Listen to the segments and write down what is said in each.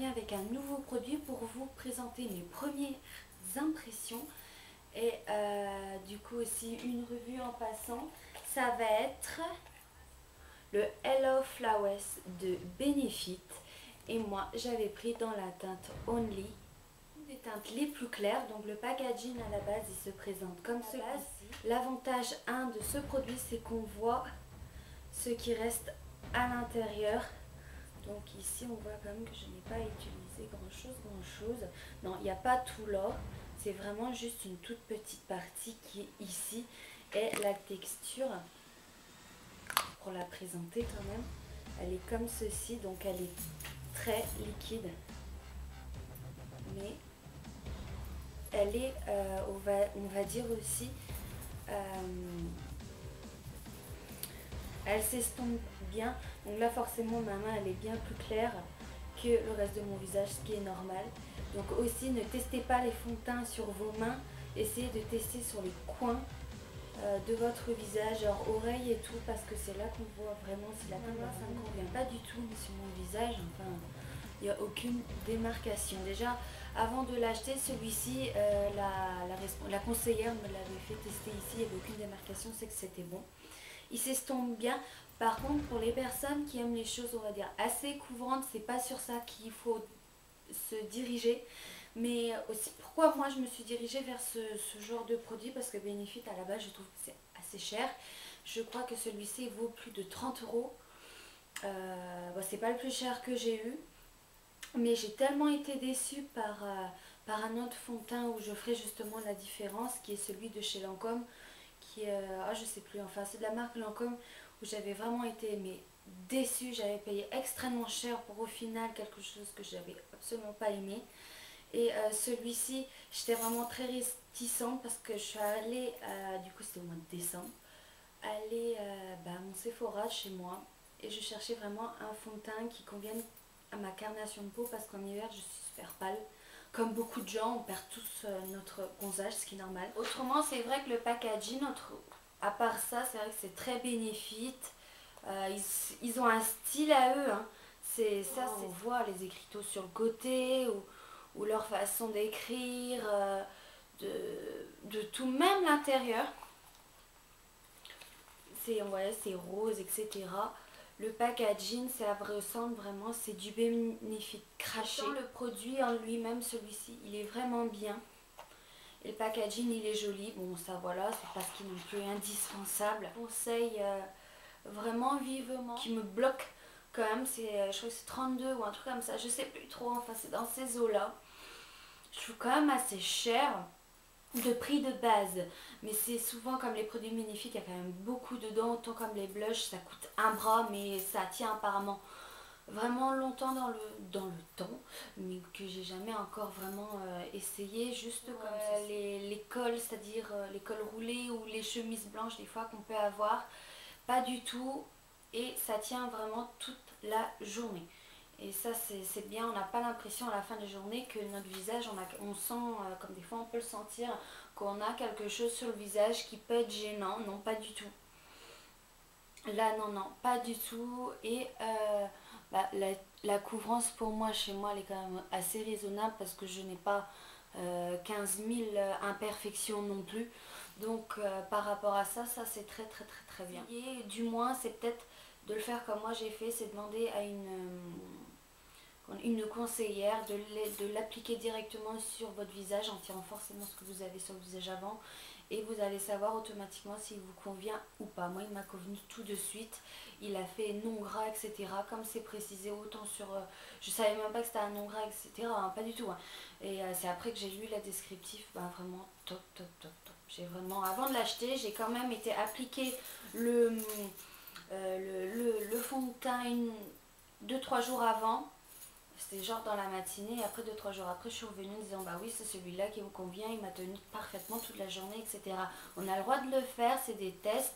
reviens avec un nouveau produit pour vous présenter mes premières impressions et du coup aussi une revue en passant. Ça va être le Hello Flowers de Benefit et moi j'avais pris dans la teinte Only, une des teintes les plus claires. Donc le packaging à la base il se présente comme ceci. L'avantage de ce produit c'est qu'on voit ce qui reste à l'intérieur. Donc ici on voit quand même que je n'ai pas utilisé grand chose. Non, il n'y a pas tout là, c'est vraiment juste une toute petite partie qui est ici. Et la texture, pour la présenter quand même, elle est comme ceci, donc elle est très liquide. Mais elle est, on va dire aussi, elle s'estompe bien. Donc là forcément ma main elle est bien plus claire que le reste de mon visage, ce qui est normal. Donc aussi ne testez pas les fonds de teint sur vos mains, essayez de tester sur les coins de votre visage, genre oreilles et tout, parce que c'est là qu'on voit vraiment si la teinte ça ne me convient pas du tout. Mais sur mon visage, enfin, il n'y a aucune démarcation. Déjà avant de l'acheter, celui-ci, la conseillère me l'avait fait tester ici, il n'y avait aucune démarcation, c'est que c'était bon. Il s'estompe bien. Par contre, pour les personnes qui aiment les choses, on va dire, assez couvrantes, c'est pas sur ça qu'il faut se diriger. Mais aussi, pourquoi moi je me suis dirigée vers ce genre de produit? Parce que Benefit, à la base, je trouve que c'est assez cher. Je crois que celui-ci vaut plus de 30 €. Bon, c'est pas le plus cher que j'ai eu. Mais j'ai tellement été déçue par un autre fond de teint où je ferai justement la différence, qui est celui de chez Lancôme, qui est, je sais plus, enfin c'est de la marque Lancôme, où j'avais vraiment été déçue. J'avais payé extrêmement cher pour au final quelque chose que j'avais absolument pas aimé. Et celui-ci, j'étais vraiment très réticente parce que je suis allée, du coup c'était au mois de décembre, aller à mon Sephora chez moi et je cherchais vraiment un fond de teint qui convienne à ma carnation de peau, parce qu'en hiver je suis super pâle. Comme beaucoup de gens, on perd tous notre bronzage, ce qui est normal. Autrement, c'est vrai que le packaging, à part ça, c'est vrai que c'est très Benefit. Ils ont un style à eux. Hein. On voit les écriteaux sur le côté ou leur façon d'écrire, de tout, même l'intérieur. C'est rose, etc. Le packaging, ça ressemble vraiment, c'est du Benefit craché. Dans le produit en lui-même, celui-ci, il est vraiment bien. Et le packaging, il est joli. Bon, ça voilà, c'est pas ce qui est non plus indispensable. Je conseille vraiment vivement. Qui me bloque quand même, je crois que c'est 32 ou un truc comme ça. Je sais plus trop, enfin c'est dans ces eaux-là. Je trouve quand même assez cher de prix de base, mais c'est souvent comme les produits Benefit, il y a quand même beaucoup dedans. Autant comme les blushs, ça coûte un bras, mais ça tient apparemment vraiment longtemps dans le temps, mais que j'ai jamais encore vraiment essayé. Juste comme les cols, c'est-à-dire les cols roulés ou les chemises blanches des fois qu'on peut avoir, pas du tout, et ça tient vraiment toute la journée. Et ça c'est bien, on n'a pas l'impression à la fin de la journée que notre visage, on sent, comme des fois on peut le sentir, qu'on a quelque chose sur le visage qui peut être gênant. Non, pas du tout. Là non, pas du tout. Et la couvrance pour moi, chez moi, elle est quand même assez raisonnable parce que je n'ai pas 15 000 imperfections non plus. Donc par rapport à ça, c'est très bien. Et du moins, c'est peut-être de le faire comme moi j'ai fait, c'est demander à une conseillère de l'appliquer directement sur votre visage en tirant forcément ce que vous avez sur le visage avant, et vous allez savoir automatiquement s'il vous convient ou pas. Moi il m'a convenu tout de suite, il a fait non gras, etc. Comme c'est précisé autant sur... je savais même pas que c'était un non gras, etc. Hein, pas du tout. Hein. Et c'est après que j'ai lu la descriptif, vraiment top. J'ai vraiment, avant de l'acheter, j'ai quand même été appliquer le fond de teint 2-3 jours avant. C'était genre dans la matinée, et après 2-3 jours après je suis revenue en disant bah oui c'est celui-là qui me convient, il m'a tenu parfaitement toute la journée, etc. On a le droit de le faire, c'est des tests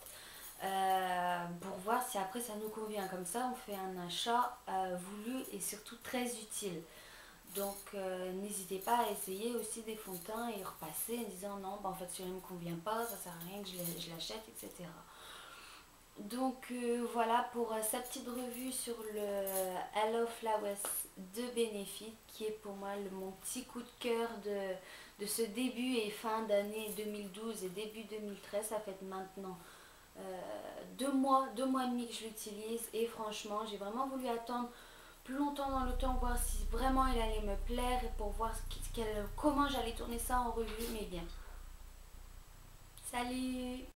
pour voir si après ça nous convient. Comme ça on fait un achat voulu et surtout très utile. Donc n'hésitez pas à essayer aussi des fonds de teint et repasser en disant non en fait celui-là ne me convient pas, ça sert à rien que je l'achète, etc. Donc voilà pour sa petite revue sur le Hello Flowers de Benefit, qui est pour moi mon petit coup de cœur de ce début et fin d'année 2012 et début 2013. Ça fait maintenant 2 mois et demi que je l'utilise, et franchement j'ai vraiment voulu attendre plus longtemps dans le temps, voir si vraiment il allait me plaire et pour voir comment j'allais tourner ça en revue. Mais bien, salut!